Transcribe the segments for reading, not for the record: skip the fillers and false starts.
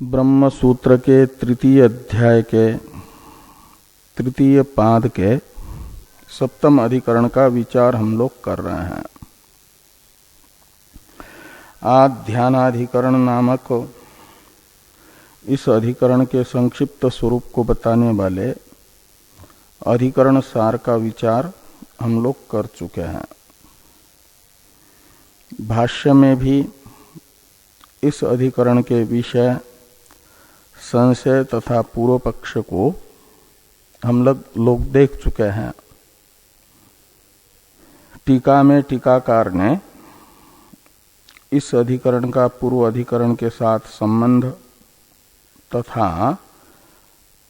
ब्रह्म सूत्र के तृतीय अध्याय के तृतीय पाद के सप्तम अधिकरण का विचार हम लोग कर रहे हैं। आज ध्यानाधिकरण नामक इस अधिकरण के संक्षिप्त स्वरूप को बताने वाले अधिकरण सार का विचार हम लोग कर चुके हैं। भाष्य में भी इस अधिकरण के विषय संशय तथा पूर्व पक्ष को हम लोग देख चुके हैं। टीका में टीकाकार ने इस अधिकरण का पूर्व अधिकरण के साथ संबंध तथा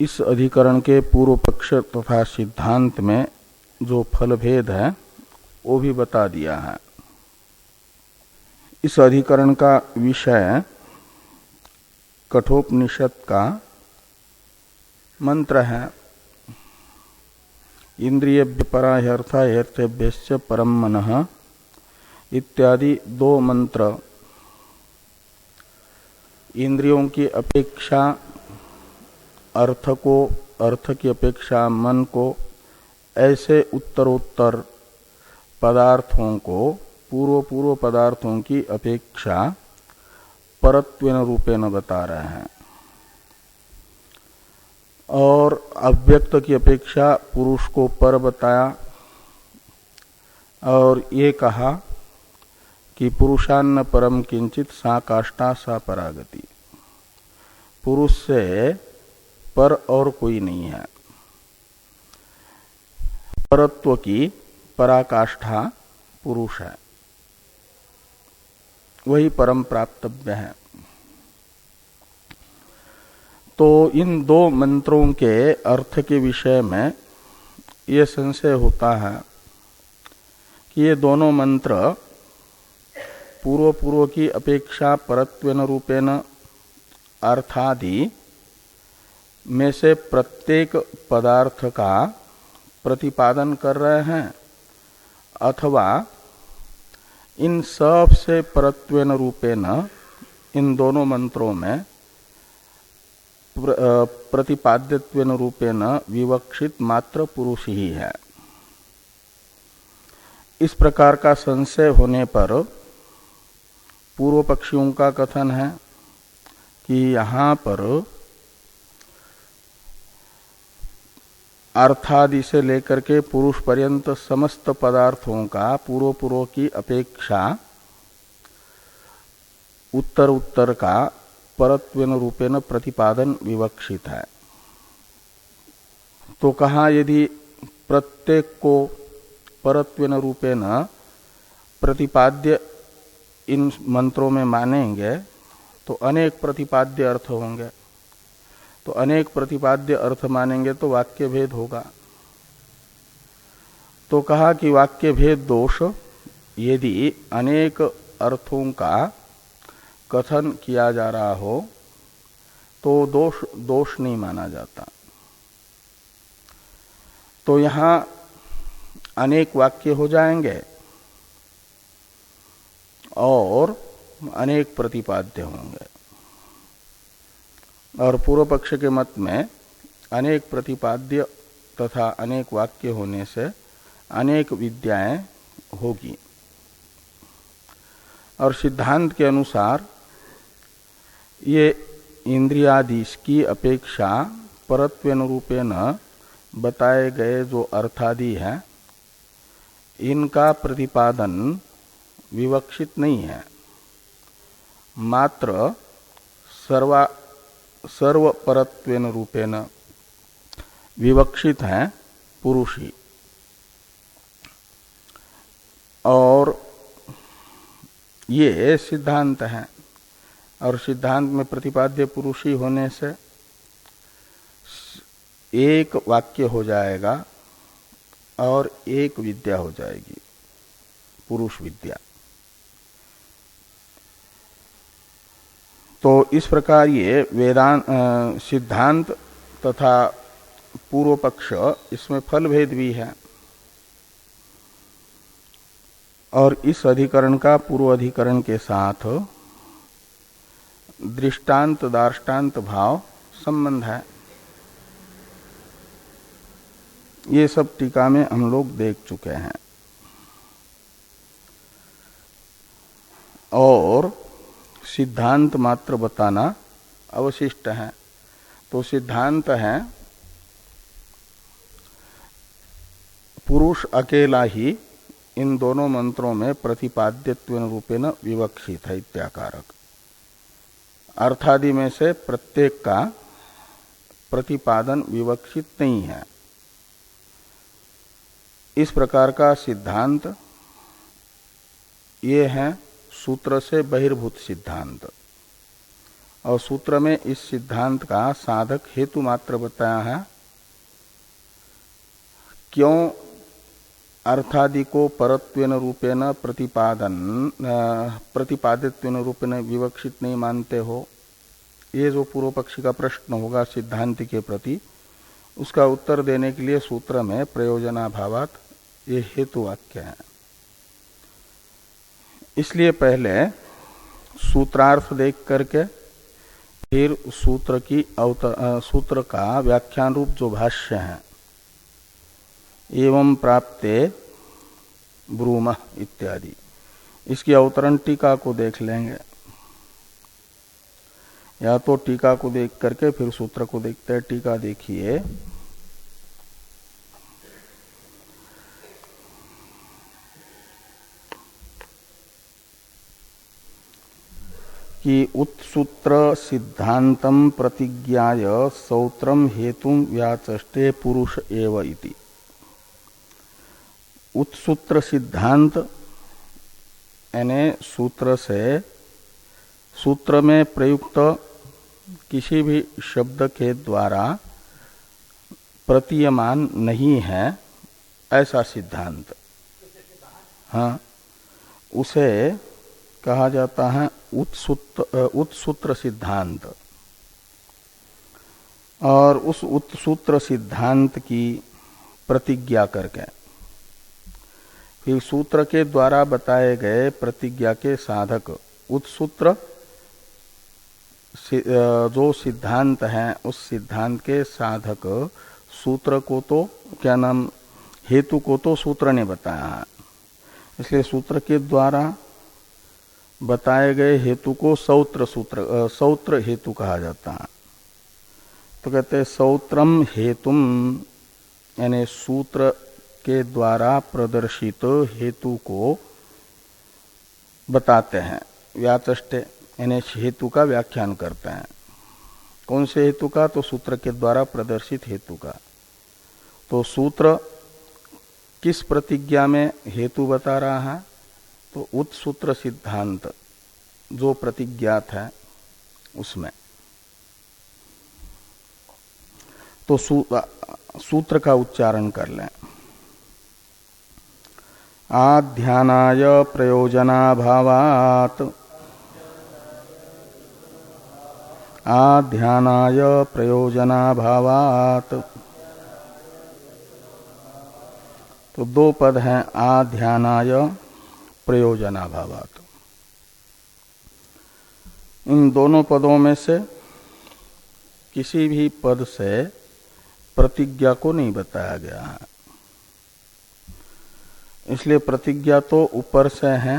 इस अधिकरण के पूर्व पक्ष तथा सिद्धांत में जो फलभेद है वो भी बता दिया है। इस अधिकरण का विषय कठोपनिषद का मंत्र है। इंद्रियभ्य परा ह्यर्था ह्यर्थेभ्यश्च परम मनः इत्यादि दो मंत्र इंद्रियों की अपेक्षा अर्थ को, अर्थ की अपेक्षा मन को, ऐसे उत्तरोत्तर पदार्थों को पूर्व पदार्थों की अपेक्षा परत्वेन रूपेण बता रहे हैं और अव्यक्त की अपेक्षा पुरुष को पर बताया और ये कहा कि पुरुषान्न परम किंचित सा काष्ठा सा परागति, पुरुष से पर और कोई नहीं है। परत्व की पराकाष्ठा पुरुष है, वही परम प्राप्तव्य है। तो इन दो मंत्रों के अर्थ के विषय में ये संशय होता है कि ये दोनों मंत्र पूर्व की अपेक्षा परत्वेन रूपेण अर्थादि में से प्रत्येक पदार्थ का प्रतिपादन कर रहे हैं अथवा इन सब से परत्वेन रूपेण इन दोनों मंत्रों में प्रतिपाद्यत्वेन रूपेण विवक्षित मात्र पुरुष ही है। इस प्रकार का संशय होने पर पूर्व पक्षियों का कथन है कि यहाँ पर अर्थादि से लेकर के पुरुष पर्यंत समस्त पदार्थों का पूर्व की अपेक्षा उत्तर का परत्वेन रूपेण प्रतिपादन विवक्षित है। तो कहा यदि प्रत्येक को परत्वेन रूपेण प्रतिपाद्य इन मंत्रों में मानेंगे तो अनेक प्रतिपाद्य अर्थ होंगे, तो अनेक प्रतिपाद्य अर्थ मानेंगे तो वाक्य भेद होगा। तो कहा कि वाक्य भेद दोष यदि अनेक अर्थों का कथन किया जा रहा हो तो दोष नहीं माना जाता। तो यहां अनेक वाक्य हो जाएंगे और अनेक प्रतिपाद्य होंगे और पूर्व पक्ष के मत में अनेक प्रतिपाद्य तथा अनेक वाक्य होने से अनेक विद्याएं होगी और सिद्धांत के अनुसार ये इंद्रियादीश की अपेक्षा परत्वेन रूपेण बताए गए जो अर्थादि है इनका प्रतिपादन विवक्षित नहीं है, मात्र सर्व परत्वेन रूपेण विवक्षित है पुरुष ही। और ये सिद्धांत है और सिद्धांत में प्रतिपाद्य पुरुष ही होने से एक वाक्य हो जाएगा और एक विद्या हो जाएगी, पुरुष विद्या। तो इस प्रकार ये वेदांत सिद्धांत तथा पूर्व पक्ष इसमें फल भेद भी है और इस अधिकरण का पूर्व अधिकरण के साथ दृष्टांत दार्ष्टान्त भाव संबंध है। ये सब टीका में हम लोग देख चुके हैं। और सिद्धांत मात्र बताना अवशिष्ट है। तो सिद्धांत है पुरुष अकेला ही इन दोनों मंत्रों में प्रतिपाद्यत्वेन रूपेण विवक्षित है इत्याकारक। अर्थादि में से प्रत्येक का प्रतिपादन विवक्षित नहीं है। इस प्रकार का सिद्धांत ये है सूत्र से बहिर्भूत सिद्धांत। और सूत्र में इस सिद्धांत का साधक हेतु मात्र बताया है। क्यों अर्थादि को परत्वेन रूपेण प्रतिपादित्वेन रूपेण विवक्षित नहीं मानते हो, ये जो पूर्व पक्षी का प्रश्न होगा सिद्धांत के प्रति, उसका उत्तर देने के लिए सूत्र में प्रयोजनाभावात ये हेतु वाक्य है। इसलिए पहले सूत्रार्थ देख करके फिर सूत्र का व्याख्यान रूप जो भाष्य है एवं प्राप्ते ब्रूमः इत्यादि, इसकी अवतरण टीका को देख लेंगे। या तो टीका को देख करके फिर सूत्र को देखते हैं। टीका देखिए, कि उत्सूत्र सिद्धांतम प्रतिज्ञाय सौत्रम हेतुम व्याचष्टे पुरुष एव इति। उत्सूत्र सिद्धांत यानी सूत्र से सूत्र में प्रयुक्त किसी भी शब्द के द्वारा प्रतीयमान नहीं है ऐसा सिद्धांत, हाँ, उसे कहा जाता है उत्सूत्र सिद्धांत। और उस उत्सूत्र सिद्धांत की प्रतिज्ञा करके फिर सूत्र के द्वारा बताए गए प्रतिज्ञा के साधक उत्सूत्र जो सिद्धांत है उस सिद्धांत के साधक सूत्र को तो क्या नाम हेतु को तो सूत्र ने बताया है, इसलिए सूत्र के द्वारा बताए गए हेतु को सौत्र हेतु कहा जाता है। तो कहते हैं सौत्रम हेतुम यानी सूत्र के द्वारा प्रदर्शित हेतु को बताते हैं। व्याचष्टे यानी हेतु का व्याख्यान करते हैं। कौन से हेतु का? तो सूत्र के द्वारा प्रदर्शित हेतु का। तो सूत्र किस प्रतिज्ञा में हेतु बता रहा है? तो उत्सूत्र सिद्धांत जो प्रतिज्ञात है उसमें। तो सूत्र का उच्चारण कर लें। आध्यानाय प्रयोजनाभावात्, आध्यानाय प्रयोजनाभावात्। तो दो पद हैं, आध्यानाय प्रयोजनाभावात्। इन दोनों पदों में से किसी भी पद से प्रतिज्ञा को नहीं बताया गया है। इसलिए प्रतिज्ञा तो ऊपर से है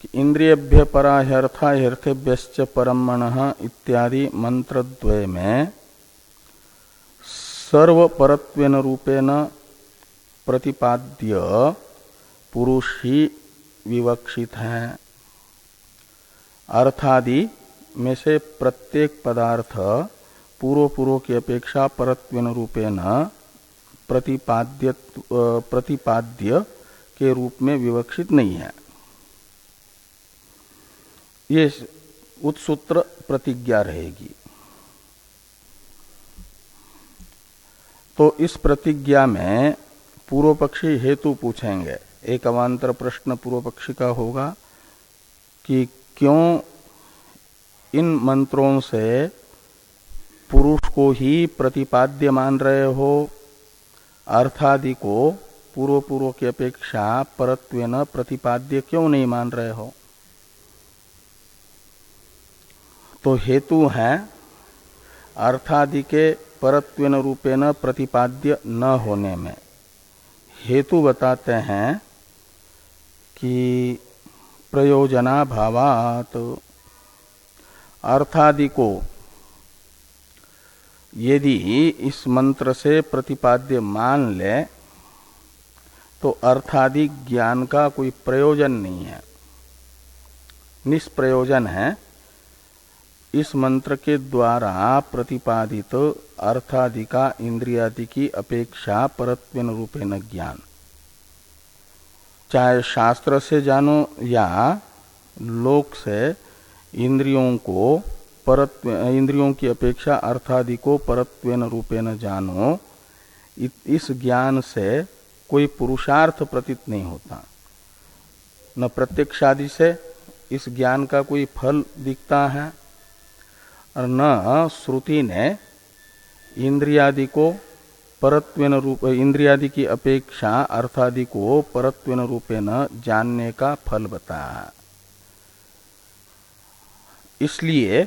कि इंद्रियभ्य परा ह्यर्था ह्यर्थेभ्यश्च परम मनः इत्यादि मंत्रद्वय में सर्वपरत्वेन रूपेण प्रतिपाद्य पुरुष ही विवक्षित है। अर्थादि में से प्रत्येक पदार्थ पूर्व की अपेक्षा परत्वेन रूपेण प्रतिपाद्य के रूप में विवक्षित नहीं है। ये उत्सूत्र प्रतिज्ञा रहेगी। तो इस प्रतिज्ञा में पूर्व पक्षी हेतु पूछेंगे। एक अवान्तर प्रश्न पूर्व पक्षी का होगा कि क्यों इन मंत्रों से पुरुष को ही प्रतिपाद्य मान रहे हो, अर्थादि को पूर्व की अपेक्षा परत्वेन प्रतिपाद्य क्यों नहीं मान रहे हो? तो हेतु है अर्थादि के परत्वेन रूपेण प्रतिपाद्य न होने में। हेतु बताते हैं कि प्रयोजनाभावात्, अर्थादि को यदि इस मंत्र से प्रतिपाद्य मान ले तो अर्थादि ज्ञान का कोई प्रयोजन नहीं है, निष्प्रयोजन है। इस मंत्र के द्वारा प्रतिपादित अर्थादि का इंद्रियादि की अपेक्षा परत्वेन रूपेण ज्ञान, चाहे शास्त्र से जानो या लोक से इंद्रियों की अपेक्षा अर्थादि को परत्वेन रूपेण जानो, इस ज्ञान से कोई पुरुषार्थ प्रतीत नहीं होता। न प्रत्यक्षादि से इस ज्ञान का कोई फल दिखता है और न श्रुति ने इंद्रियादि को परत्वेन रूप, इंद्रियादि की अपेक्षा अर्थादि को परत्वेन रूपेण जानने का फल बताया। इसलिए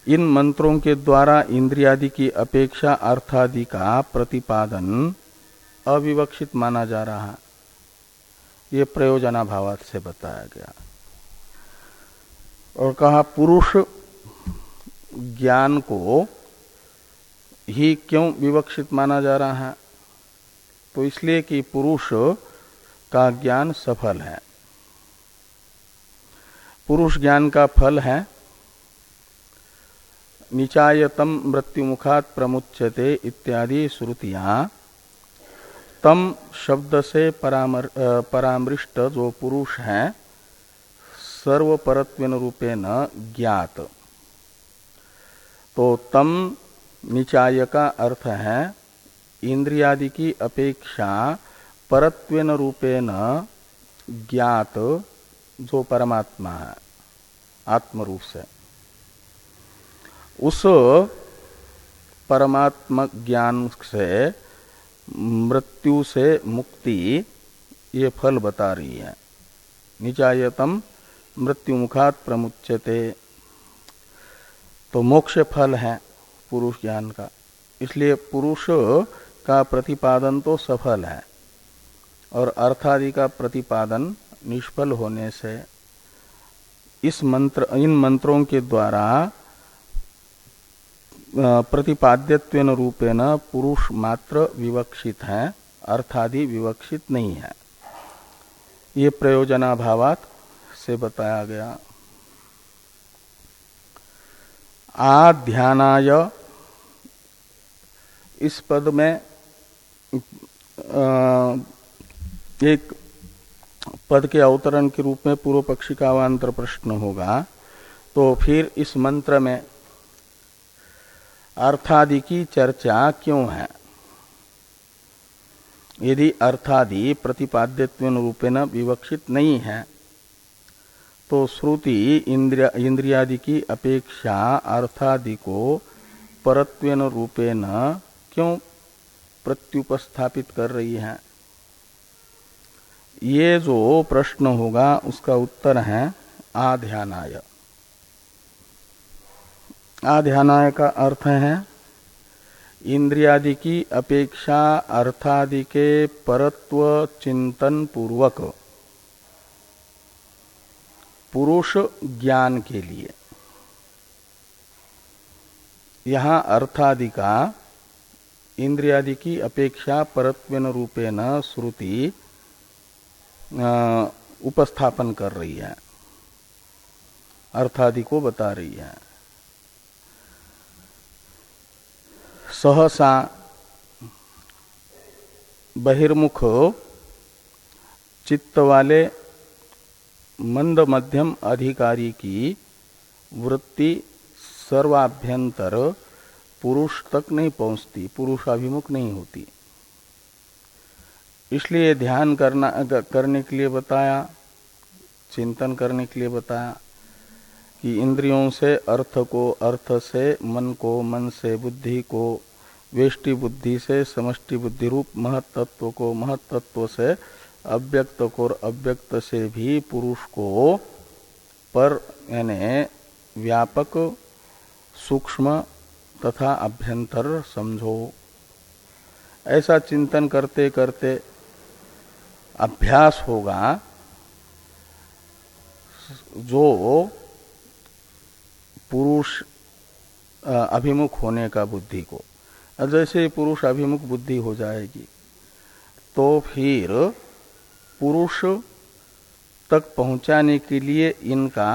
इन मंत्रों के द्वारा इंद्रियादि की अपेक्षा अर्थादि का प्रतिपादन अविवक्षित माना जा रहा है। ये प्रयोजनाभावात् से बताया गया। और कहा पुरुष ज्ञान को ही क्यों विवक्षित माना जा रहा है? तो इसलिए कि पुरुष का ज्ञान सफल है। पुरुष ज्ञान का फल है निचायतम मृत्युमुखात् प्रमुच्यते इत्यादि श्रुतियां तम शब्द से परामृष्ट जो पुरुष है सर्वपरत्वेन रूपेण ज्ञात। तो तम निचाय का अर्थ है इंद्रियादि की अपेक्षा परत्वेन रूपेण ज्ञात जो परमात्मा है आत्मरूप से, उस परमात्मा ज्ञान से मृत्यु से मुक्ति ये फल बता रही है। निचायतम मृत्युमुखात् प्रमुच्यते, तो मोक्ष फल है पुरुष ज्ञान का। इसलिए पुरुष का प्रतिपादन तो सफल है और अर्थादि का प्रतिपादन निष्फल होने से इन मंत्रों के द्वारा प्रतिपाद्यत्वेन रूपेण पुरुष मात्र विवक्षित है, अर्थादि विवक्षित नहीं है। ये प्रयोजनाभावात् से बताया गया। आध्यानाय, इस पद में एक पद के अवतरण के रूप में पूर्व पक्षी का अवान्तर प्रश्न होगा। तो फिर इस मंत्र में अर्थादि की चर्चा क्यों है? यदि अर्थादि प्रतिपाद्यत्वेन रूपेण विवक्षित नहीं है तो श्रुति इंद्रियादि की अपेक्षा अर्थादि को परत्वेन रूपेण क्यों प्रत्युपस्थापित कर रही है? ये जो प्रश्न होगा उसका उत्तर है आध्यानाय। आध्यानाय का अर्थ है इंद्रियादि की अपेक्षा अर्थादि के परत्व चिंतन पूर्वक पुरुष ज्ञान के लिए। यहाँ अर्थादि का इंद्रियादि की अपेक्षा परत्वेन रूपेण श्रुति उपस्थापन कर रही है, अर्थादि को बता रही है। सहसा बहिर्मुख चित्त वाले मंद मध्यम अधिकारी की वृत्ति सर्वाभ्यंतर पुरुष तक नहीं पहुंचती, पुरुषाभिमुख नहीं होती। इसलिए ध्यान करने के लिए बताया, चिंतन करने के लिए बताया कि इंद्रियों से अर्थ को, अर्थ से मन को, मन से बुद्धि को, वेष्टि बुद्धि से समष्टि बुद्धि रूप महत्तत्व को, महत्तत्व से अव्यक्त को और अव्यक्त से भी पुरुष को पर यानी व्यापक, सूक्ष्म तथा अभ्यंतर समझो। ऐसा चिंतन करते करते अभ्यास होगा, जो पुरुष अभिमुख होने का बुद्धि को। जैसे पुरुष अभिमुख बुद्धि हो जाएगी तो फिर पुरुष तक पहुंचाने के लिए इनका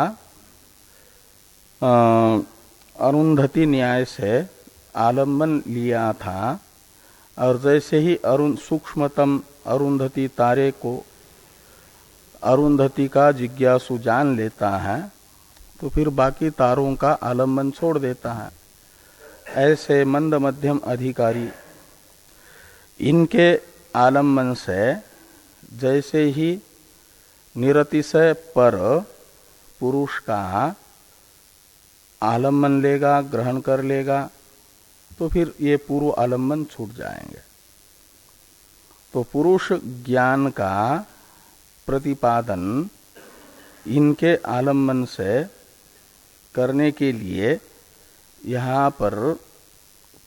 अरुंधति न्याय से आलम्बन लिया था, और जैसे ही सूक्ष्मतम अरुंधति तारे को अरुंधति का जिज्ञासु जान लेता है तो फिर बाकी तारों का आलम्बन छोड़ देता है। ऐसे मंद मध्यम अधिकारी इनके आलम्बन से जैसे ही निरतिशय पर पुरुष का आलम्बन लेगा, ग्रहण कर लेगा, तो फिर ये पूर्व आलम्बन छूट जाएंगे। तो पुरुष ज्ञान का प्रतिपादन इनके आलम्बन से करने के लिए यहाँ पर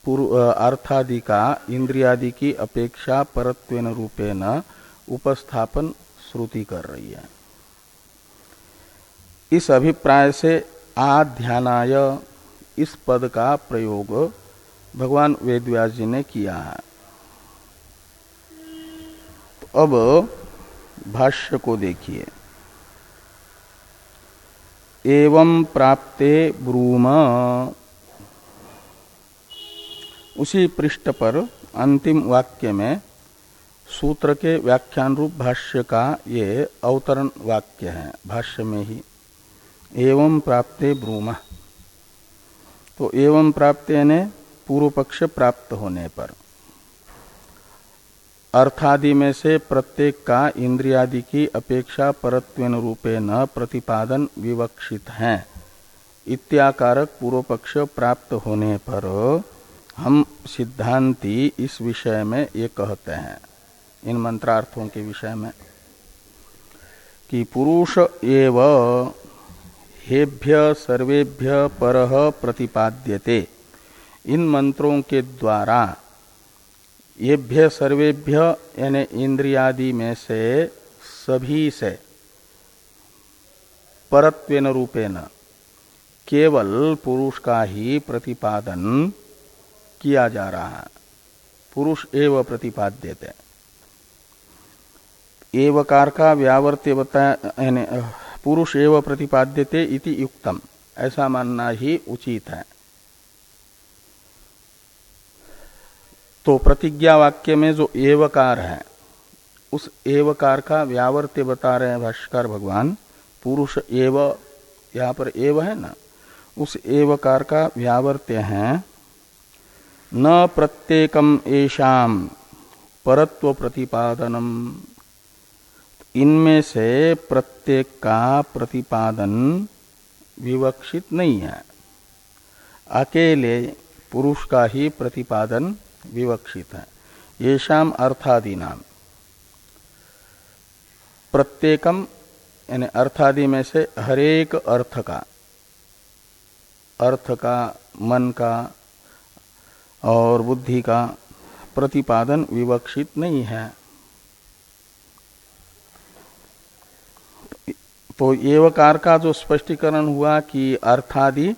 अर्थादि का इंद्रियादि की अपेक्षा परत्वेन रूपेण उपस्थापन श्रुति कर रही है। इस अभिप्राय से आध्यानाय इस पद का प्रयोग भगवान वेदव्यास जी ने किया है। तो अब भाष्य को देखिए। एवं प्राप्ते ब्रूम, उसी पृष्ठ पर अंतिम वाक्य में सूत्र के व्याख्यान रूप भाष्य का ये अवतरण वाक्य है। भाष्य में ही एवं प्राप्ते ब्रूम, तो एवं प्राप्ते ने पूर्व पक्ष प्राप्त होने पर अर्थादि में से प्रत्येक का इंद्रियादि की अपेक्षा परत्वेन रूपे न प्रतिपादन विवक्षित है इत्याकारक पूर्व पक्ष प्राप्त होने पर हम सिद्धांती इस विषय में ये कहते हैं, इन मंत्रार्थों के विषय में, कि पुरुष एव हेभ्य सर्वेभ्य परः प्रतिपाद्यते। इन मंत्रों के द्वारा येभ्य सर्वेभ्य यानी इंद्रियादि में से सभी से परत्वेन रूपेण केवल पुरुष का ही प्रतिपादन किया जा रहा है। पुरुष एव प्रतिपाद्यते, एवकार का व्यावर्त्य बताया, पुरुष एव प्रतिपाद्यते इति युक्तम, ऐसा मानना ही उचित है। तो प्रतिज्ञा वाक्य में जो एवकार है, उस एवकार का व्यावर्त्य बता रहे हैं भाष्यकार भगवान। पुरुष एव, यहाँ पर एव है ना, उस एवकार का व्यावर्त्य है न प्रत्येकम एषाम परत्व प्रतिपादनम। इनमें से प्रत्येक का प्रतिपादन विवक्षित नहीं है, अकेले पुरुष का ही प्रतिपादन विवक्षित है। येषाम अर्थादि नाम, प्रत्येकम यानी अर्थादि में से हरेक अर्थ का, मन का और बुद्धि का प्रतिपादन विवक्षित नहीं है। तो एवकार का जो स्पष्टीकरण हुआ कि अर्थादि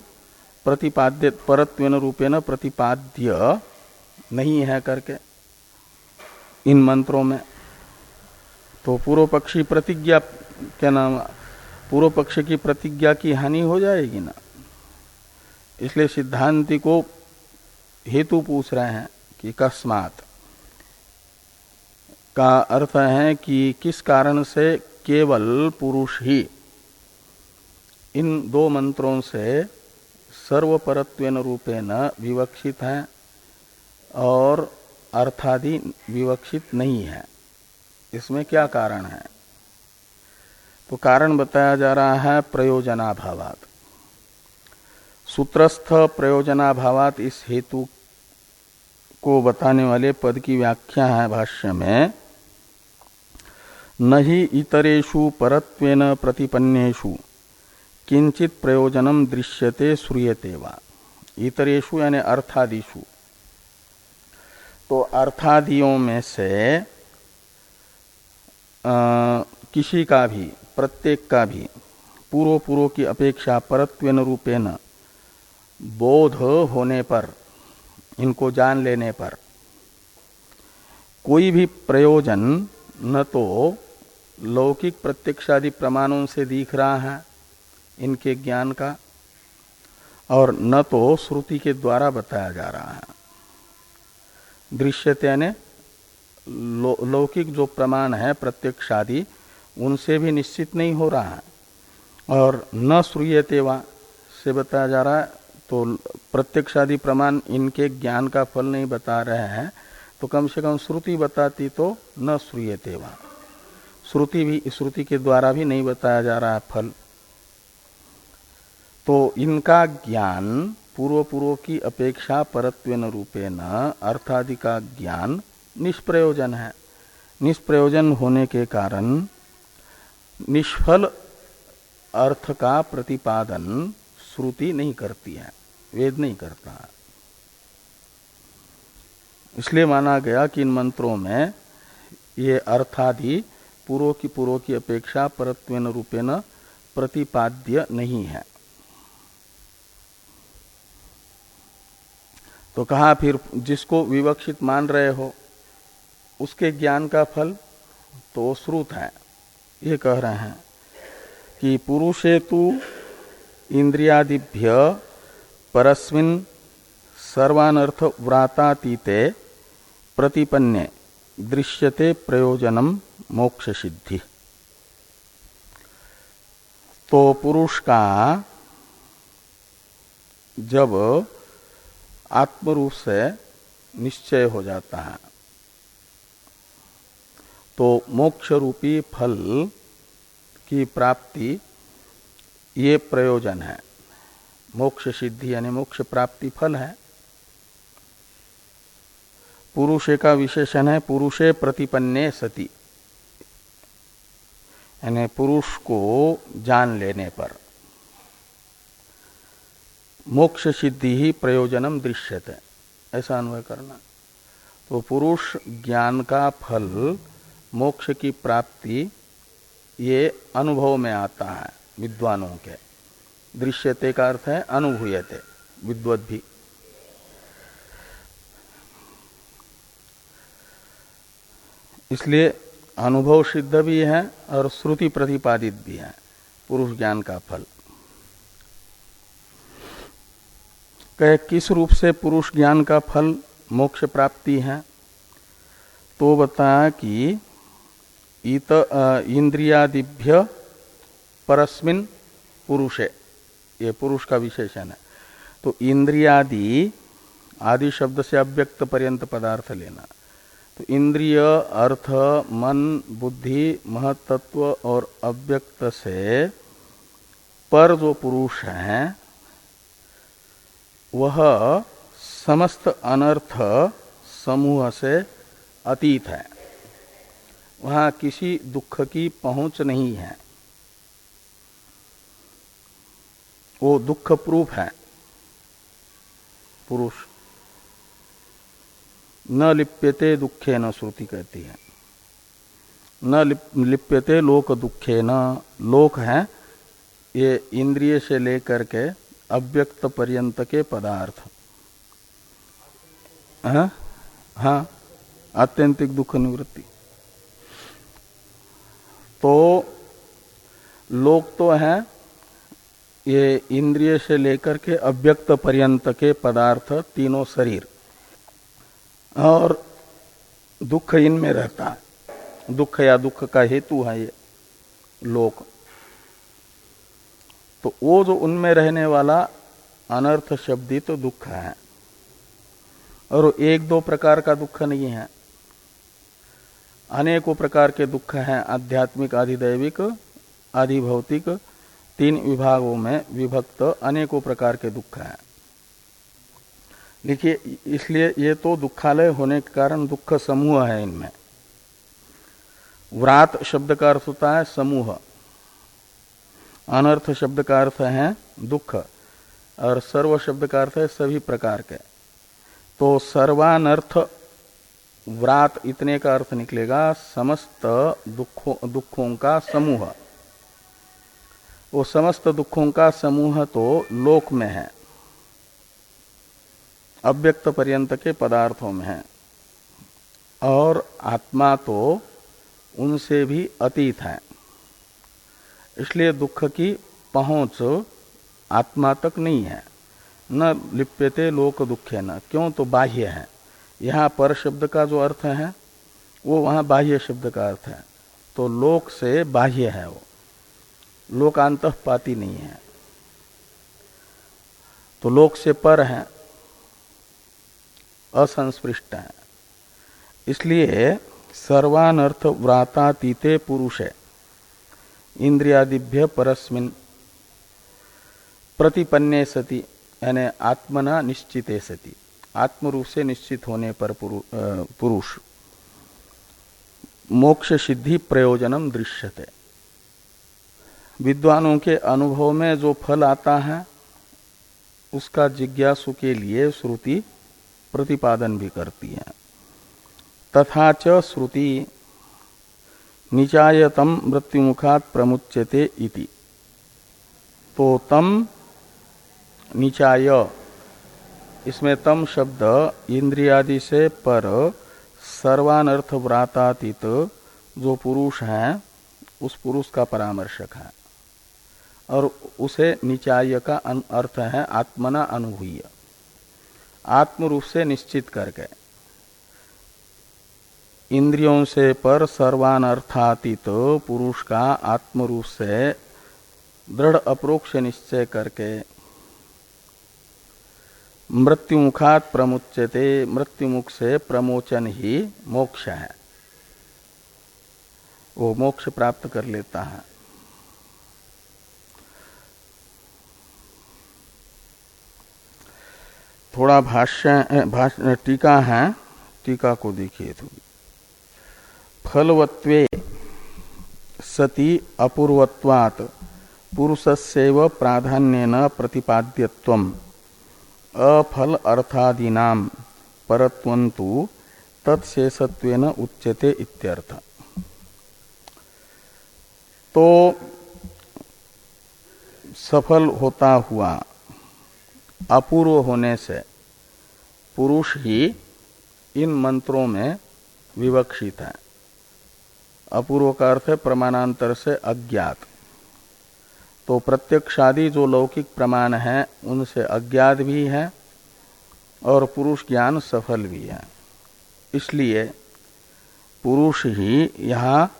प्रतिपाद्य परत्वेन रूपेण प्रतिपाद्य नहीं है करके इन मंत्रों में, तो पूर्व पक्षी प्रतिज्ञा क्या नाम, पूर्व पक्ष की प्रतिज्ञा की हानि हो जाएगी ना। इसलिए सिद्धांति को हेतु पूछ रहे हैं कि कस्मात् का अर्थ है कि किस कारण से केवल पुरुष ही इन दो मंत्रों से सर्वपरत्वेन रूपेण विवक्षित है और अर्थादि विवक्षित नहीं है। इसमें क्या कारण है? तो कारण बताया जा रहा है प्रयोजनाभावात्। सूत्रस्थ प्रयोजनाभावात् इस हेतु को बताने वाले पद की व्याख्या है भाष्य में, न हि इतरेषु परत्वेन प्रतिपन्नेषु किंचित प्रयोजनम दृश्यते श्रूयते वा इतरेषु यानी अर्थादिषु। तो अर्थादियों में से किसी का भी, प्रत्येक का भी पूर्व पूर्व की अपेक्षा परत्वेन रूपेण बोध होने पर, इनको जान लेने पर कोई भी प्रयोजन न तो लौकिक प्रत्यक्षादि प्रमाणों से दिख रहा है इनके ज्ञान का, और न तो श्रुति के द्वारा बताया जा रहा है। दृश्यते यानी लौकिक जो प्रमाण है प्रत्यक्षादि उनसे भी निश्चित नहीं हो रहा है, और न श्रूयते वा से बताया जा रहा है। तो प्रत्यक्षादि प्रमाण इनके ज्ञान का फल नहीं बता रहे हैं, तो कम से कम श्रुति बताती तो न श्रूयते वा, श्रुति के द्वारा भी नहीं बताया जा रहा है फल। तो इनका ज्ञान पूर्व पूर्व की अपेक्षा परत्वेन रूपेण अर्थादि का ज्ञान निष्प्रयोजन है। निष्प्रयोजन होने के कारण निष्फल अर्थ का प्रतिपादन श्रुति नहीं करती है, वेद नहीं करता है। इसलिए माना गया कि इन मंत्रों में ये अर्थादि पूर्व की अपेक्षा परत्वेन रूपेण प्रतिपाद्य नहीं है। तो कहा फिर जिसको विवक्षित मान रहे हो उसके ज्ञान का फल तो श्रुत है। ये कह रहे हैं कि पुरुषे तु इंद्रियादिभ्य परस्मिन् सर्वानर्थ व्रातातीते प्रतिपन्ने दृश्यते प्रयोजनम मोक्ष सिद्धि। तो पुरुष का जब आत्मरूप से निश्चय हो जाता है तो मोक्ष रूपी फल की प्राप्ति ये प्रयोजन है। मोक्ष सिद्धि यानी मोक्ष प्राप्ति फल है। पुरुषे का विशेषण है पुरुषे प्रतिपन्ने सति, यानी पुरुष को जान लेने पर मोक्ष सिद्धि ही प्रयोजनम दृश्यते, ऐसा अन्वय करना। तो पुरुष ज्ञान का फल मोक्ष की प्राप्ति ये अनुभव में आता है विद्वानों के। दृश्यते का अर्थ है अनुभूयते, विद्वत भी। इसलिए अनुभव सिद्ध भी है और श्रुति प्रतिपादित भी है पुरुष ज्ञान का फल। कहे किस रूप से पुरुष ज्ञान का फल मोक्ष प्राप्ति है, तो बताया कि इंद्रियादिभ्य परस्मिन् पुरुषे, ये पुरुष का विशेषण है। तो इंद्रियादि, आदि शब्द से अव्यक्त पर्यंत पदार्थ लेना। तो इंद्रिय, अर्थ, मन, बुद्धि, महत्त्व और अव्यक्त से पर जो पुरुष है वह समस्त अनर्थ समूह से अतीत है। वहाँ किसी दुख की पहुंच नहीं है, वो दुख प्रूफ है पुरुष। न लिप्यते दुखे न, श्रुति कहती है। न लिप्यते लोक दुखे न, लोक है ये इंद्रिय से लेकर के अव्यक्त पर्यंत के पदार्थ। हाँ, आत्यंतिक दुख निवृत्ति। तो लोक तो है ये इंद्रिय से लेकर के अव्यक्त पर्यंत के पदार्थ, तीनों शरीर, और दुख इनमें रहता है। दुख या दुख का हेतु है ये लोक। तो वो जो उनमें रहने वाला अनर्थ शब्दित तो दुख है, और एक दो प्रकार का दुख नहीं है, अनेकों प्रकार के दुख हैं। आध्यात्मिक, आधिदैविक, आधिभौतिक, तीन विभागों में विभक्त अनेकों प्रकार के दुख हैं। देखिए, इसलिए ये तो दुखालय होने के कारण दुख समूह है इनमें। व्रात शब्द का अर्थ होता है समूह, अनर्थ शब्द का अर्थ है दुख और सर्व शब्द का अर्थ है सभी प्रकार के। तो सर्वानर्थ व्रात इतने का अर्थ निकलेगा समस्त दुखों का समूह। वो समस्त दुखों का समूह तो लोक में है, अव्यक्त पर्यंत के पदार्थों में है, और आत्मा तो उनसे भी अतीत है। इसलिए दुख की पहुंच आत्मा तक नहीं है। न लिप्यते लोक दुखे न, क्यों? तो बाह्य है। यहाँ पर शब्द का जो अर्थ है वो वहाँ बाह्य शब्द का अर्थ है, तो लोक से बाह्य है, वो लोकांतःपाती नहीं है, तो लोक से पर है, असंस्पृष्ट है। इसलिए सर्वानर्थ व्रातातीते पुरुषे इंद्रियादिभ्य परस्मिन् प्रतिपन्ने सति, यानी आत्मना निश्चिते सति, आत्म रूप से निश्चित होने पर पुरुष मोक्ष सिद्धि प्रयोजनम दृश्यते। विद्वानों के अनुभव में जो फल आता है उसका जिज्ञासु के लिए श्रुति प्रतिपादन भी करती है। तथा च श्रुति निचायतम मृत्युमुखात् प्रमुच्यते इति, तो तम निचाय, इसमें तम शब्द इंद्रियादि से पर सर्वानर्थ व्रातातीत जो पुरुष है उस पुरुष का परामर्शक है, और उसे निचाय का अर्थ है आत्मना अनुभूय, आत्म रूप से निश्चित करके। इंद्रियों से पर सर्वानर्थातीत पुरुष का आत्म रूप से दृढ़ अप्रोक्ष निश्चय करके मृत्युमुखात् प्रमुच्यते, मृत्युमुख से प्रमोचन ही मोक्ष है, वो मोक्ष प्राप्त कर लेता है। थोड़ा भाष्य टीका है, टीका को देखिए थोड़ी। फलवत्वे सति अपूर्वत्वात् पुरुषस्यैव प्राधान्येन प्रतिपाद्यत्वम् अफल अर्थादीनां परत्वन्तु तत्शेषत्वेन उच्यते इत्यर्थ। तो सफल होता हुआ अपूर्व होने से पुरुष ही इन मंत्रों में विवक्षित है। अपूर्व का अर्थ है प्रमाणांतर से अज्ञात, तो प्रत्यक्षादि जो लौकिक प्रमाण है उनसे अज्ञात भी है और पुरुष ज्ञान सफल भी है। इसलिए पुरुष ही यहाँ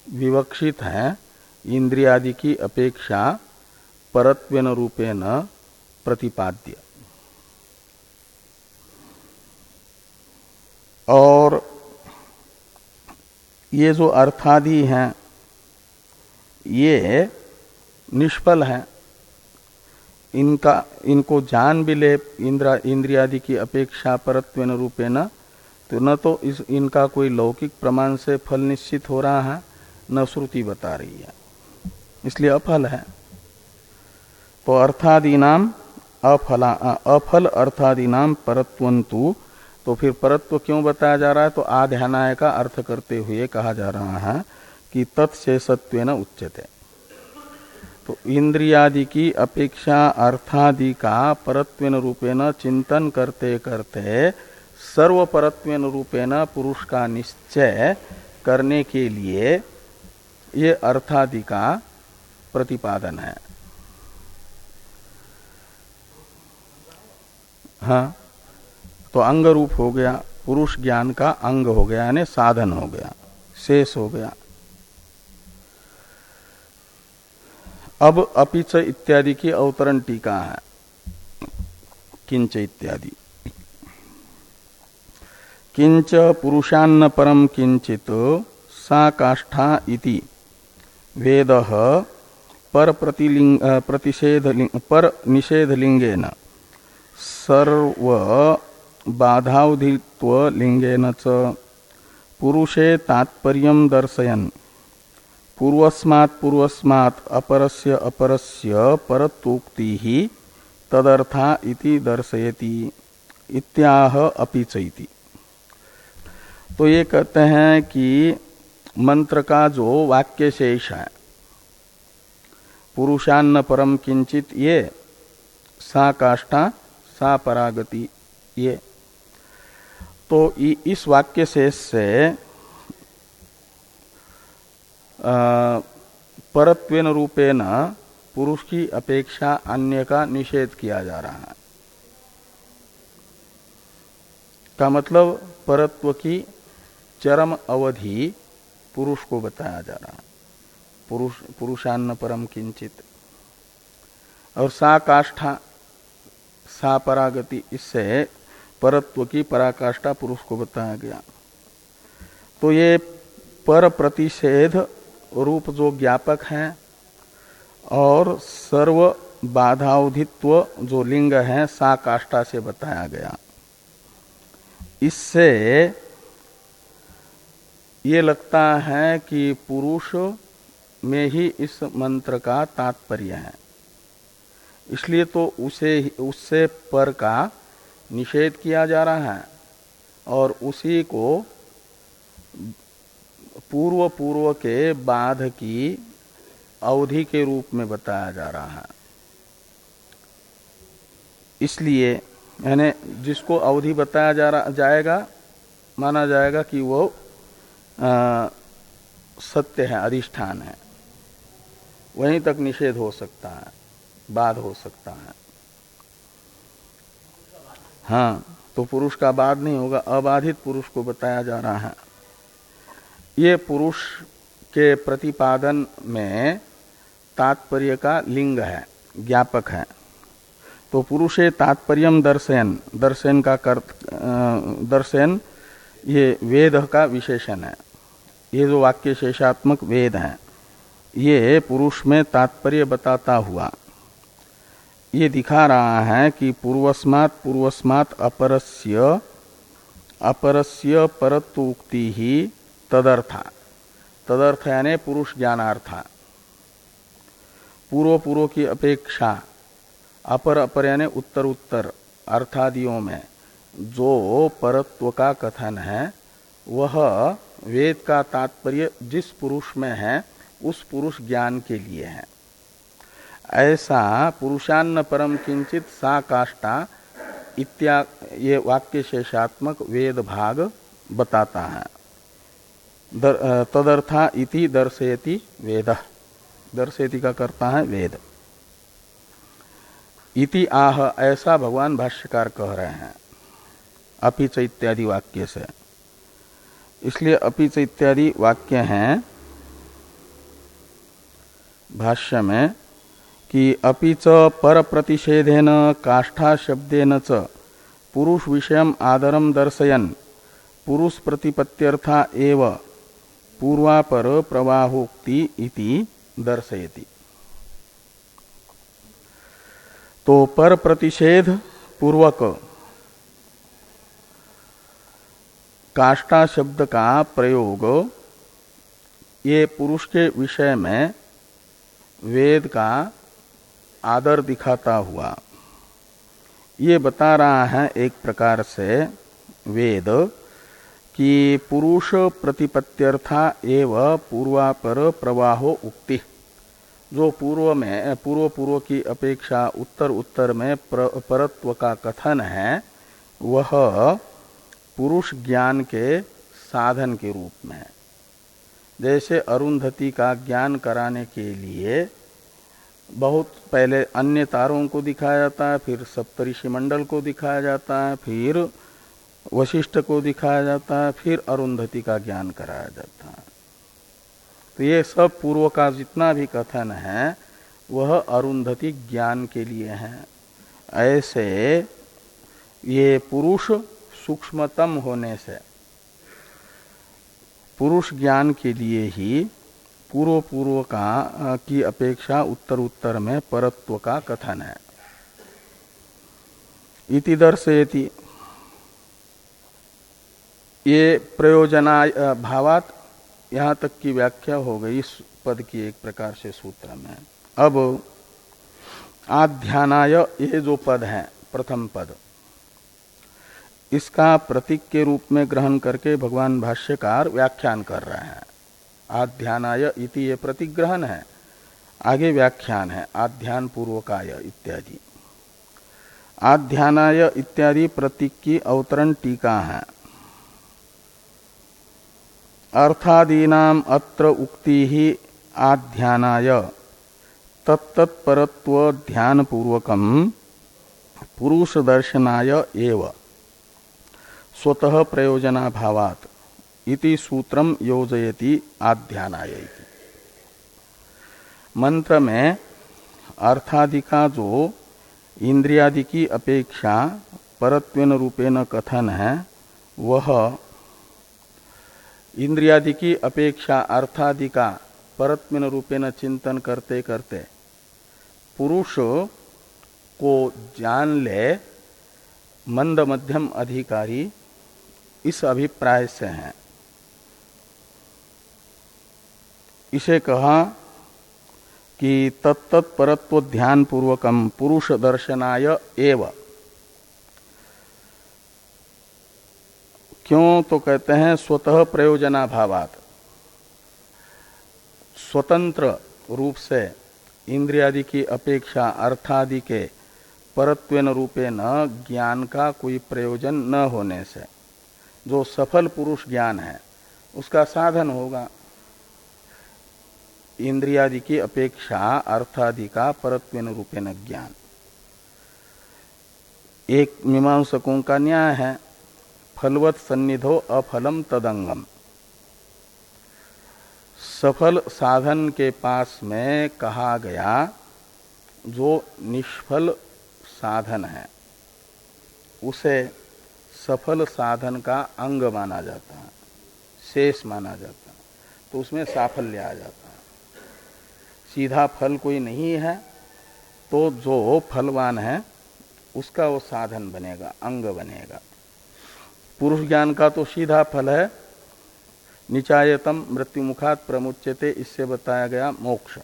विवक्षित है इंद्रियादि की अपेक्षा परत्वेन रूपेण प्रतिपाद्य। और ये जो अर्थादि हैं ये निष्फल है, इनको जान भी ले इंद्रियादि की अपेक्षा परत्वेन रूपेण, तो न तो इनका कोई लौकिक प्रमाण से फल निश्चित हो रहा है, न श्रुति बता रही है, इसलिए अफल है। तो अर्थादीनाम अफल अर्थादीनाम परत्वन्तु, तो फिर परत्व क्यों बताया जा रहा है? तो आध्यानाय का अर्थ करते हुए कहा जा रहा है कि तत्शेषत्वेन उच्यते। तो इंद्रियादि की अपेक्षा अर्थादि का परत्वेन रूपेण चिंतन करते करते सर्व परत्वेन रूपेण पुरुष का निश्चय करने के लिए ये अर्थादि का प्रतिपादन है। हाँ, तो अंग रूप हो गया, पुरुष ज्ञान का अंग हो गया, यानी साधन हो गया, शेष हो गया। अब अपिच इत्यादि की अवतरण टीका है, किंच इत्यादि। किंच पुरुषान्न परम किंचित सा काष्ठा इति वेदः पर निषेधलिंगेन सर्व बाधावधित्व लिंगेन च पुरुषे तात्पर्यं दर्शयन् पूर्वस्मात् पूर्वस्मात् अपरस्य अपरस्य परत्वोक्ति ही तदर्था इति दर्शयति इत्याह अपिचैति। तो ये कहते हैं कि मंत्र का जो वाक्य शेष है पुरुषान्न परम किंचित, ये सा काष्ठा सा परागति, ये तो इस वाक्य शेष से परत्वेन रूपेण पुरुष की अपेक्षा अन्य का निषेध किया जा रहा है। का मतलब परत्व की चरम अवधि पुरुष को बताया जा रहा है, पुरुषान्न परम किंचित। और सा काष्ठा सा परागति, इससे परत्व की पराकाष्ठा पुरुष को बताया गया। तो ये पर प्रतिषेध रूप जो ज्ञापक है और सर्व बाधावधित्व जो लिंग है सा काष्ठा से बताया गया। इससे ये लगता है कि पुरुष में ही इस मंत्र का तात्पर्य है, इसलिए तो उससे पर का निषेध किया जा रहा है और उसी को पूर्व के बाध की अवधि के रूप में बताया जा रहा है। इसलिए यानी जिसको अवधि बताया जाएगा माना जाएगा कि वो सत्य है, अधिष्ठान है, वहीं तक निषेध हो सकता है, बाध हो सकता है। हाँ, तो पुरुष का बाध नहीं होगा, अबाधित पुरुष को बताया जा रहा है। ये पुरुष के प्रतिपादन में तात्पर्य का लिंग है, ज्ञापक है। तो पुरुषे तात्पर्यम दर्शयन, दर्शयन का दर्शयन ये वेद का विशेषण है। ये जो वाक्य शेषात्मक वेद है ये पुरुष में तात्पर्य बताता हुआ ये दिखा रहा है कि पूर्वस्मात् अपरस्य परत्वोक्ति ही तदर्था, तदर्थ यानी पुरुष ज्ञानार्था, पूर्व की अपेक्षा अपर यानी उत्तर अर्थादियों में जो परत्व का कथन है वह वेद का तात्पर्य जिस पुरुष में है उस पुरुष ज्ञान के लिए है। ऐसा पुरुषान्न परम किंचित सा काष्ठा इत्या ये वाक्य शेषात्मक वेद भाग बताता है। तदर्था इति दर्शयति वेद, दर्शयति का करता है वेद। इति आह, ऐसा भगवान भाष्यकार कह रहे हैं अपिच इत्यादि वाक्य से। इसलिए अपिच इत्यादि वाक्य हैं भाष्य में कि अपिच पर प्रतिषेधेन काष्ठा शब्देन च पुरुष विषयम आदरम दर्शयन पुरुष प्रतिपत्त्यर्था एव पूर्वापर प्रवाहोक्ति इति दर्शयति। तो पर प्रतिषेध पूर्वक काष्ठा शब्द का प्रयोग ये पुरुष के विषय में वेद का आदर दिखाता हुआ ये बता रहा है एक प्रकार से वेद कि पुरुष प्रतिपत्त्यर्था एव पूर्वापर प्रवाहो उक्ति, जो पूर्व की अपेक्षा उत्तर में परत्व का कथन है वह पुरुष ज्ञान के साधन के रूप में है। जैसे अरुंधति का ज्ञान कराने के लिए बहुत पहले अन्य तारों को दिखाया जाता है, फिर सप्तऋषि मंडल को दिखाया जाता है, फिर वशिष्ठ को दिखाया जाता है, फिर अरुंधति का ज्ञान कराया जाता है। तो ये सब पूर्व का जितना भी कथन है वह अरुंधति ज्ञान के लिए है। ऐसे ये पुरुष सूक्ष्मतम होने से पुरुष ज्ञान के लिए ही पूर्व का की अपेक्षा उत्तर में परत्व का कथन है। इति दर्शयति, ये प्रयोजना भावात यहाँ तक की व्याख्या हो गई इस पद की एक प्रकार से सूत्र में। अब आध्यानाय ये जो पद है प्रथम पद, इसका प्रतीक के रूप में ग्रहण करके भगवान भाष्यकार व्याख्यान कर रहे हैं। आध्यानाय इति ये प्रतीक ग्रहण है, आगे व्याख्यान है आध्यान पूर्वकाय इत्यादि। आध्यानाय इत्यादि प्रतीक की अवतरण टीका है। अर्थादीनाम अत्र उक्ति ही आध्यानाय तत्तत्परत्व ध्यान पूर्वकम पुरुष दर्शनाय एव स्वतः प्रयोजनाभावात् इति सूत्रम योजयति आध्यानाय इति। मंत्र में अर्थादि का जो इंद्रियादि की अपेक्षा परत्वेन रूपेण कथन है, वह इंद्रियादि की अपेक्षा अर्थादि का परत्वेन रूपेण चिंतन करते करते पुरुष को जान ले मंद मध्यम अधिकारी, इस अभिप्राय से है। इसे कहा कि तत्तत् परत्व ध्यान पूर्वकम पुरुष दर्शनाय एव। क्यों? तो कहते हैं स्वतः प्रयोजनाभावात्, स्वतंत्र रूप से इंद्रियादि की अपेक्षा अर्थादि के परत्वेन रूपे न ज्ञान का कोई प्रयोजन न होने से जो सफल पुरुष ज्ञान है उसका साधन होगा। इंद्रियादि की अपेक्षा अर्थादि का परत्वेन रूपेण ज्ञान एक मीमांसकों का न्याय है, फलवत सन्निधो अफलम तदंगम। सफल साधन के पास में कहा गया जो निष्फल साधन है उसे सफल साधन का अंग माना जाता है, शेष माना जाता है, तो उसमें साफल्य आ जाता है। सीधा फल कोई नहीं है तो जो फलवान है उसका वो साधन बनेगा, अंग बनेगा। पुरुष ज्ञान का तो सीधा फल है, निचायतम मृत्युमुखात प्रमुच्यते, इससे बताया गया मोक्ष।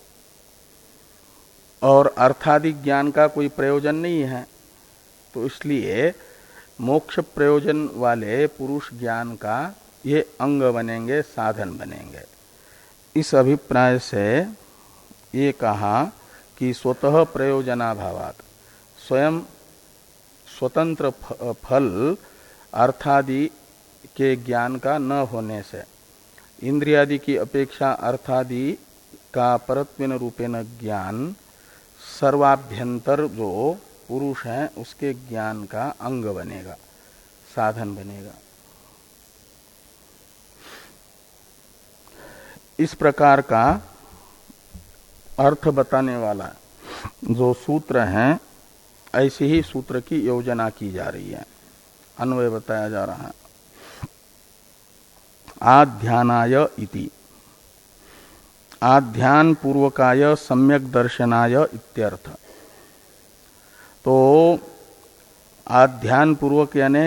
और अर्थाधिक ज्ञान का कोई प्रयोजन नहीं है, तो इसलिए मोक्ष प्रयोजन वाले पुरुष ज्ञान का ये अंग बनेंगे, साधन बनेंगे। इस अभिप्राय से ये कहा कि स्वतः प्रयोजनाभावात्, स्वयं स्वतंत्र फल अर्थादि के ज्ञान का न होने से इंद्रियादि की अपेक्षा अर्थादि का परत्वेन रूपेण ज्ञान सर्वाभ्यंतर जो पुरुष है उसके ज्ञान का अंग बनेगा, साधन बनेगा। इस प्रकार का अर्थ बताने वाला जो सूत्र है, ऐसे ही सूत्र की योजना की जा रही है, अन्वय बताया जा रहा है। आध्यानाय इति, आध्यान पूर्वकाय सम्यक दर्शनाय इत्यर्थ। तो आध्यान पूर्वक यानी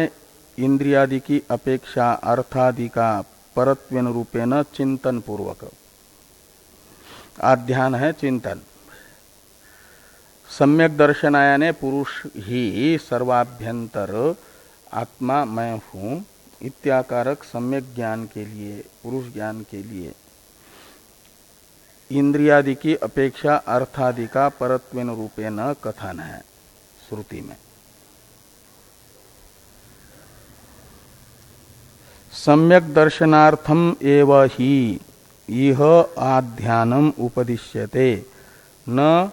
इंद्रियादि की अपेक्षा अर्थादि का परत्वेन रूपेण चिंतन पूर्वक, आध्यान है चिंतन। सम्यक दर्शनाय ने पुरुष ही सर्वाभ्यंतर आत्मा मैं हूं इत्याकारक सम्यक ज्ञान के लिए, पुरुष ज्ञान के लिए इंद्रियादि की अपेक्षा अर्थादि का परत्वेन रूपेण कथन है श्रुति में। सम्यक दर्शनार्थम एव ही यह आध्यानम उपदिश्यते, न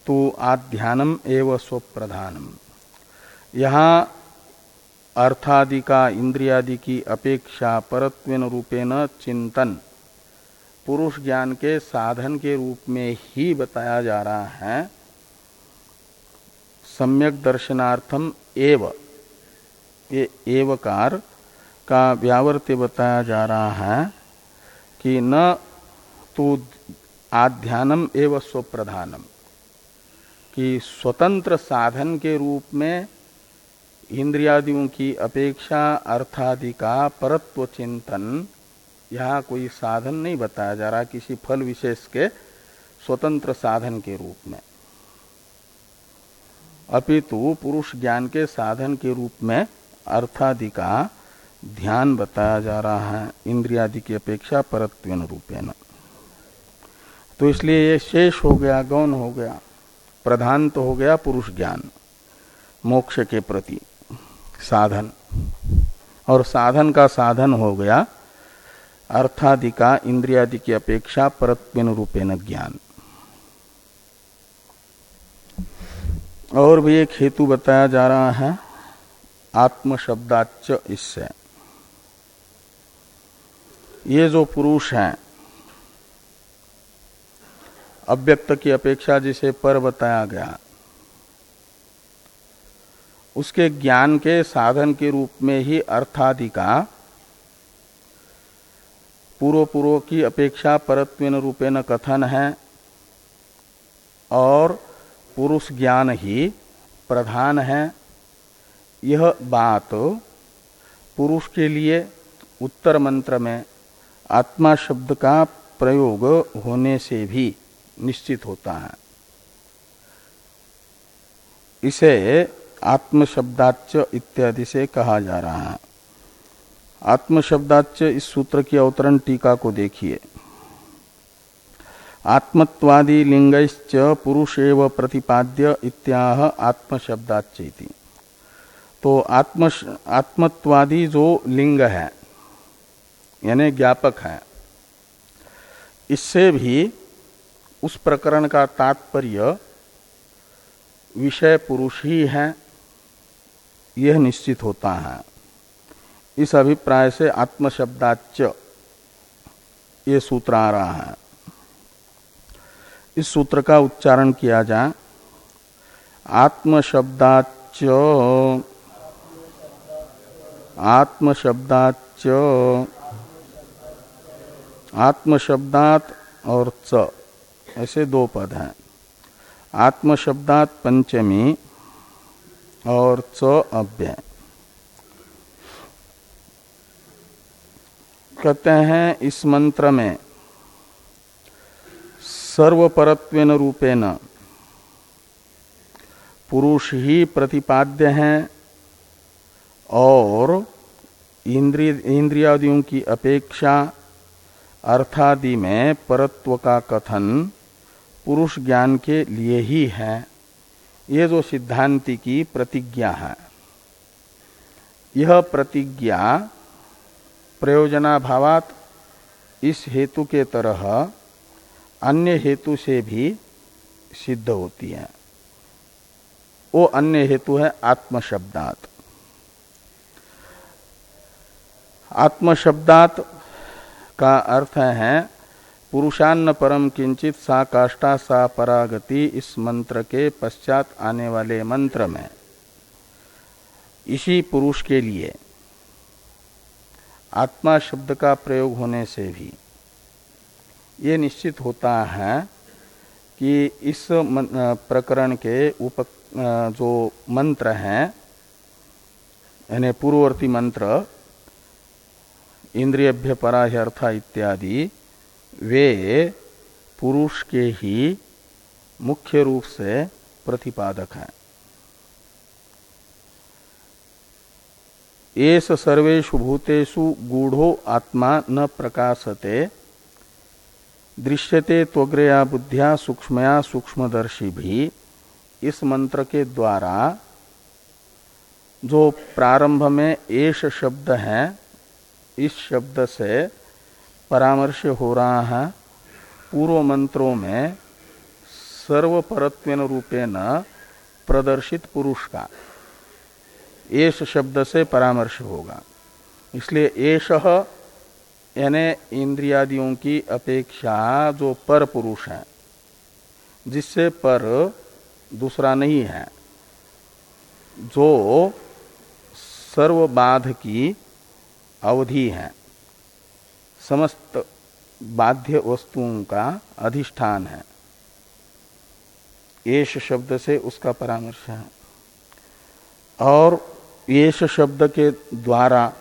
तो आध्यानम एव स्वप्रधानम। यहाँ अर्थादि का इंद्रियादि की अपेक्षा परत्वेन रूपेण चिंतन पुरुष ज्ञान के साधन के रूप में ही बताया जा रहा है। सम्यक दर्शनार्थम एव, ये एवकार का व्यावर्त्य बताया जा रहा है कि न तो आध्यानम एव स्वप्रधानम, कि स्वतंत्र साधन के रूप में इंद्रियादियों की अपेक्षा अर्थादि का परत्व चिंतन यहाँ कोई साधन नहीं बताया जा रहा किसी फल विशेष के स्वतंत्र साधन के रूप में, अपितु पुरुष ज्ञान के साधन के रूप में अर्थादि का ध्यान बताया जा रहा है इंद्रियादि की अपेक्षा परत्वेन रूपेण। तो इसलिए ये शेष हो गया, गौण हो गया, प्रधान तो हो गया पुरुष ज्ञान मोक्ष के प्रति साधन, और साधन का साधन हो गया अर्थादि का इंद्रियादि की अपेक्षा परत्वेन रूपेण ज्ञान। और भी एक हेतु बताया जा रहा है आत्म शब्दाच्च, इससे ये जो पुरुष है अव्यक्त की अपेक्षा जिसे पर बताया गया, उसके ज्ञान के साधन के रूप में ही अर्थादि का पूर्व की अपेक्षा परत्वेन रूपेण कथन है, और पुरुष ज्ञान ही प्रधान है। यह बात पुरुष के लिए उत्तर मंत्र में आत्मा शब्द का प्रयोग होने से भी निश्चित होता है। इसे आत्म शब्दाच्च इत्यादि से कहा जा रहा है। आत्म शब्दाच्च इस सूत्र की अवतरण टीका को देखिए। आत्मत्वादि लिंगैश्च पुरुषेव प्रतिपाद्य इत्याह आत्म शब्दाच्च इति। तो आत्मत्वादि जो लिंग है यानी ज्ञापक है, इससे भी उस प्रकरण का तात्पर्य विषय पुरुष ही है, यह निश्चित होता है। इस अभिप्राय से आत्म शब्दाच्च ये सूत्र आ रहा है। इस सूत्र का उच्चारण किया जाए। आत्म शब्दाच्च, आत्म शब्दाच्च, आत्म शब्दात और च ऐसे दो पद हैं। आत्म शब्दात पंचमी और च अव्यय। कहते हैं इस मंत्र में सर्वपरत्वेन रूपेण पुरुष ही प्रतिपाद्य हैं, और इंद्रियादियों की अपेक्षा अर्थादि में परत्व का कथन पुरुष ज्ञान के लिए ही है। ये जो सिद्धांति की प्रतिज्ञा है, यह प्रतिज्ञा प्रयोजनाभावात इस हेतु के तरह अन्य हेतु से भी सिद्ध होती है। वो अन्य हेतु है आत्मशब्दात। आत्मशब्दात का अर्थ है पुरुषान्न परम किंचित सा काष्ठा सा परागति। इस मंत्र के पश्चात आने वाले मंत्र में इसी पुरुष के लिए आत्मा शब्द का प्रयोग होने से भी ये निश्चित होता है कि इस प्रकरण के जो मंत्र हैं, यानी पूर्ववर्ती मंत्र इंद्रियभ्य पराह्यर्था इत्यादि, वे पुरुष के ही मुख्य रूप से प्रतिपादक हैं। एष सर्वेषु भूतेषु गूढ़ो आत्मा न प्रकाशते दृश्यते त्वग्रया बुद्ध्या सूक्ष्मया सूक्ष्मदर्शी भी। इस मंत्र के द्वारा जो प्रारंभ में एष शब्द है, इस शब्द से परामर्श हो रहा है पूर्व मंत्रों में सर्वपरत्वेन रूपेण प्रदर्शित पुरुष का। एष शब्द से परामर्श होगा, इसलिए एषः यानी इंद्रियादियों की अपेक्षा जो पर पुरुष है, जिससे पर दूसरा नहीं है, जो सर्वबाध की अवधि है, समस्त बाध्य वस्तुओं का अधिष्ठान है, एष शब्द से उसका परामर्श है। और एष शब्द के द्वारा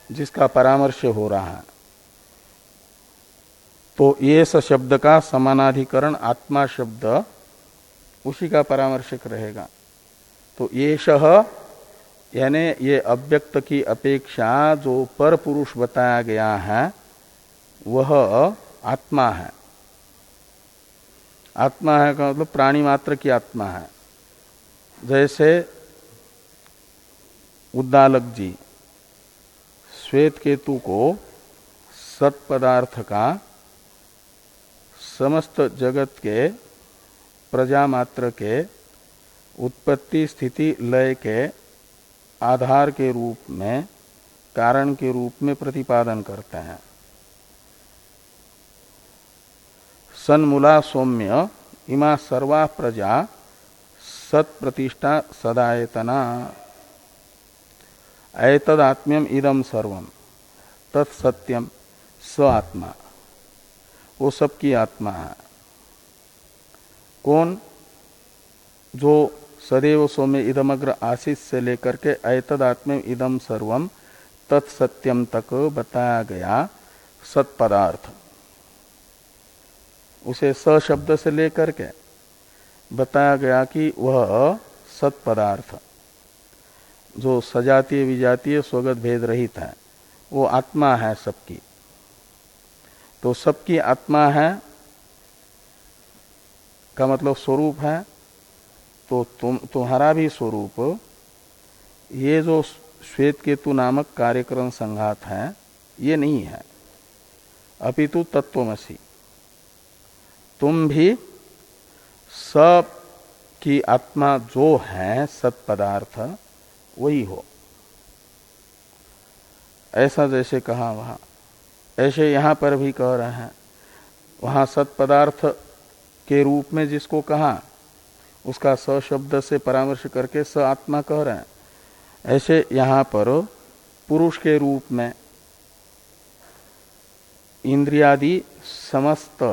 जिसका परामर्श हो रहा है, तो ये शब्द का समानाधिकरण आत्मा शब्द उसी का परामर्शक रहेगा। तो ये यानी ये अव्यक्त की अपेक्षा जो पर पुरुष बताया गया है वह आत्मा है। आत्मा है का मतलब प्राणी मात्र की आत्मा है। जैसे उद्दालक जी श्वेत केतु को सत पदार्थ का समस्त जगत के प्रजा मात्र के उत्पत्ति स्थिति लय के आधार के रूप में कारण के रूप में प्रतिपादन करते हैं। सन्मूला सौम्य इमा सर्वा प्रजा सत प्रतिष्ठा सदायतना एतदात्म्यम इदम सर्वम तत्सत्यम स आत्मा। वो सबकी आत्मा है। कौन? जो सदैव सौम्य इदमग्र आशीष से लेकर के एतदात्म्यम इदम सर्वम तत्सत्यम तक बताया गया सत पदार्थ, उसे स शब्द से लेकर के बताया गया कि वह सत पदार्थ जो सजातीय विजातीय स्वगत भेद रहित है वो आत्मा है सबकी। तो सबकी आत्मा है का मतलब स्वरूप है। तो तुम्हारा भी स्वरूप ये जो श्वेत केतु नामक कार्यक्रम संघात है ये नहीं है, अपितु तत्वमसि। तुम भी सब की आत्मा जो है सत पदार्थ वही हो। ऐसा जैसे कहा वहां, ऐसे यहां पर भी कह रहे हैं। वहां सत पदार्थ के रूप में जिसको कहा उसका स शब्द से परामर्श करके स आत्मा कह रहे हैं। ऐसे यहां पर पुरुष के रूप में इंद्रियादि समस्त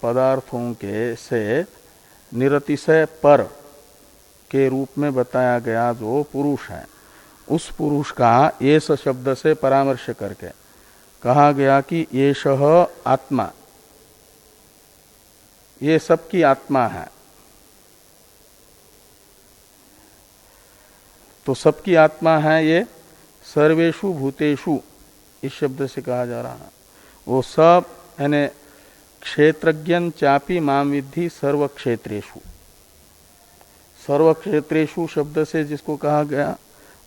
पदार्थों के से निरतिशय पर के रूप में बताया गया जो पुरुष है, उस पुरुष का येष शब्द से परामर्श करके कहा गया कि येष आत्मा, ये सबकी आत्मा है। तो सबकी आत्मा है ये सर्वेषु भूतेषु इस शब्द से कहा जा रहा है। वो सब यानी क्षेत्रज्ञं चापि माम विद्धि सर्व क्षेत्रेषु। सर्व क्षेत्रेषु शब्द से जिसको कहा गया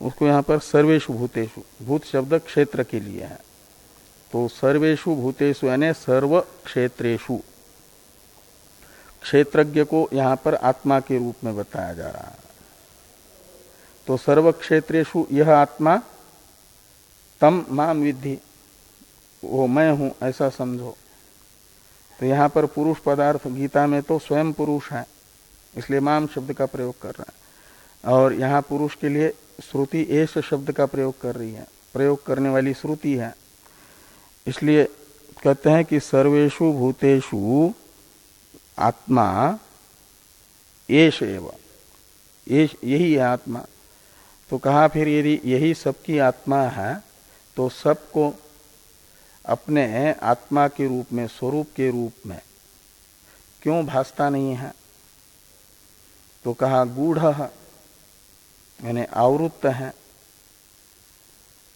उसको यहाँ पर सर्वेषु भूतेषु, भूत शब्द क्षेत्र के लिए है। तो सर्वेषु भूतेषु यानी सर्व क्षेत्रेषु, क्षेत्रज्ञ को यहाँ पर आत्मा के रूप में बताया जा रहा है। तो सर्व क्षेत्रेषु यह आत्मा तम माम विद्धि, वो मैं हूं ऐसा समझो। तो यहाँ पर पुरुष पदार्थ गीता में तो स्वयं पुरुष है, इसलिए माम शब्द का प्रयोग कर रहा है। और यहाँ पुरुष के लिए श्रुति एष शब्द का प्रयोग कर रही है, प्रयोग करने वाली श्रुति है। इसलिए कहते हैं कि सर्वेषु भूतेषु आत्मा एष एव, यही है आत्मा। तो कहा फिर यदि यही सबकी आत्मा है तो सबको अपने आत्मा के रूप में, स्वरूप के रूप में क्यों भासता नहीं है? तो कहा गूढ़ यानी आवृत्त है।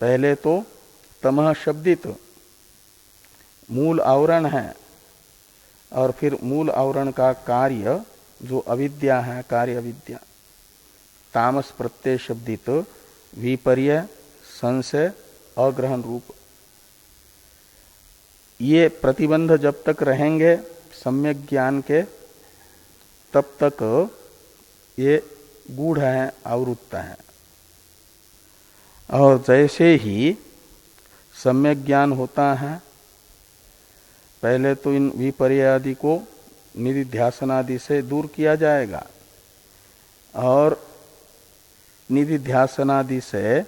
पहले तो तमह शब्दित मूल आवरण है और फिर मूल आवरण का कार्य जो अविद्या है, कार्य अविद्या, तामस प्रत्यय शब्दित विपर्य संशय अग्रहण रूप। ये प्रतिबंध जब तक रहेंगे सम्यक ज्ञान के तब तक ये गूढ़ है, आवृत्त है। और जैसे ही सम्यक ज्ञान होता है, पहले तो इन विपर्य आदि को निधिध्यासनादि से दूर किया जाएगा और निधिध्यासनादि से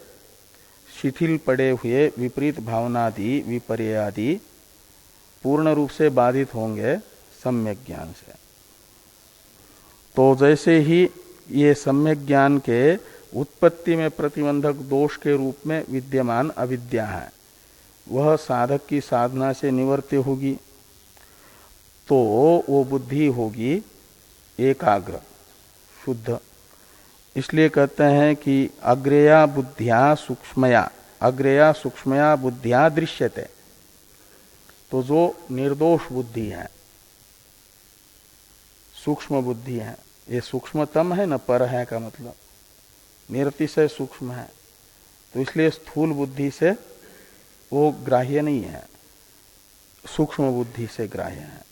शिथिल पड़े हुए विपरीत भावनादि विपर्य आदि पूर्ण रूप से बाधित होंगे सम्यक ज्ञान से। तो जैसे ही ये सम्यक ज्ञान के उत्पत्ति में प्रतिबंधक दोष के रूप में विद्यमान अविद्या है, वह साधक की साधना से निवर्त्य होगी तो वो बुद्धि होगी एकाग्र शुद्ध। इसलिए कहते हैं कि अग्रेया बुद्धिया सूक्ष्मया, अग्रेया सूक्ष्मया बुद्धिया दृश्यते। तो जो निर्दोष बुद्धि है, सूक्ष्म बुद्धि है, ये सूक्ष्मतम है न, पर है का मतलब निरतिशय सूक्ष्म है, तो इसलिए स्थूल बुद्धि से वो ग्राह्य नहीं है, सूक्ष्म बुद्धि से ग्राह्य है।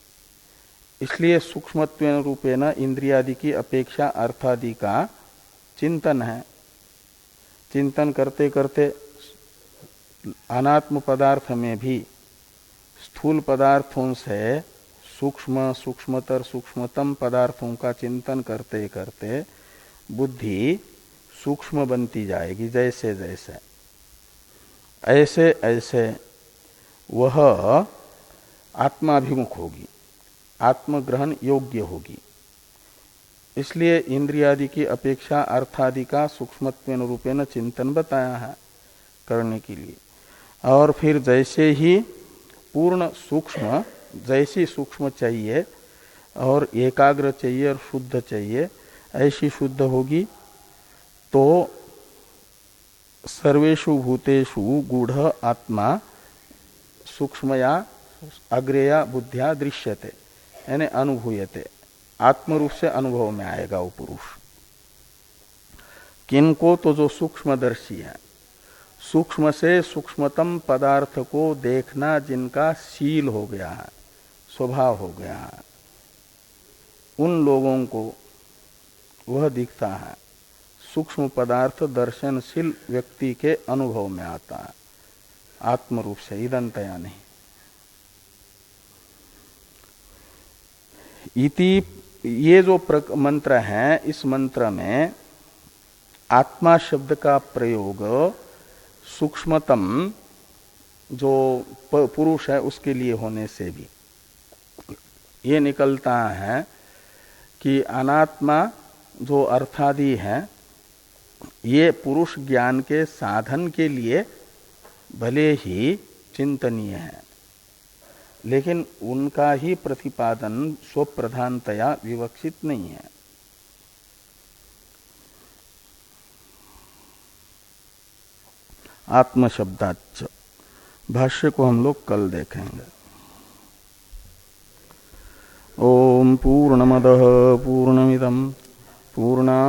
इसलिए सूक्ष्मत्वेन रूपेण इंद्रियादि की अपेक्षा अर्थादि का चिंतन है। चिंतन करते करते अनात्म पदार्थ में भी स्थूल पदार्थों से सूक्ष्म सूक्ष्मतर सूक्ष्मतम पदार्थों का चिंतन करते करते बुद्धि सूक्ष्म बनती जाएगी। जैसे जैसे ऐसे ऐसे वह आत्माभिमुख होगी, आत्मग्रहण योग्य होगी। इसलिए इंद्रियादि की अपेक्षा अर्थादि का सूक्ष्मत्वेन रूपेण चिंतन बताया है करने के लिए। और फिर जैसे ही पूर्ण सूक्ष्म, जैसी सूक्ष्म चाहिए और एकाग्र चाहिए और शुद्ध चाहिए, ऐसी शुद्ध होगी तो सर्वेषु भूतेषु गूढ़ आत्मा सूक्ष्मया अग्रेया बुद्धिया दृश्यते, यानी अनुभूयते, आत्म रूप से अनुभव में आएगा वो पुरुष। किनको? तो जो सूक्ष्मदर्शी है, सूक्ष्म से सूक्ष्मतम पदार्थ को देखना जिनका शील हो गया है, स्वभाव हो गया है, उन लोगों को वह दिखता है। सूक्ष्म पदार्थ दर्शनशील व्यक्ति के अनुभव में आता है आत्म रूप से, इदंतया नहीं। इति, ये जो मंत्र है, इस मंत्र में आत्मा शब्द का प्रयोग सूक्ष्मतम जो पुरुष है उसके लिए होने से भी ये निकलता है कि अनात्मा जो अर्थादि है, ये पुरुष ज्ञान के साधन के लिए भले ही चिंतनीय है, लेकिन उनका ही प्रतिपादन स्वप्रधानतया विवक्षित नहीं है। आत्म शब्दाच भाष्य को हम लोग कल देखेंगे। ओम पूर्णमदः पूर्णमिदं पूर्णा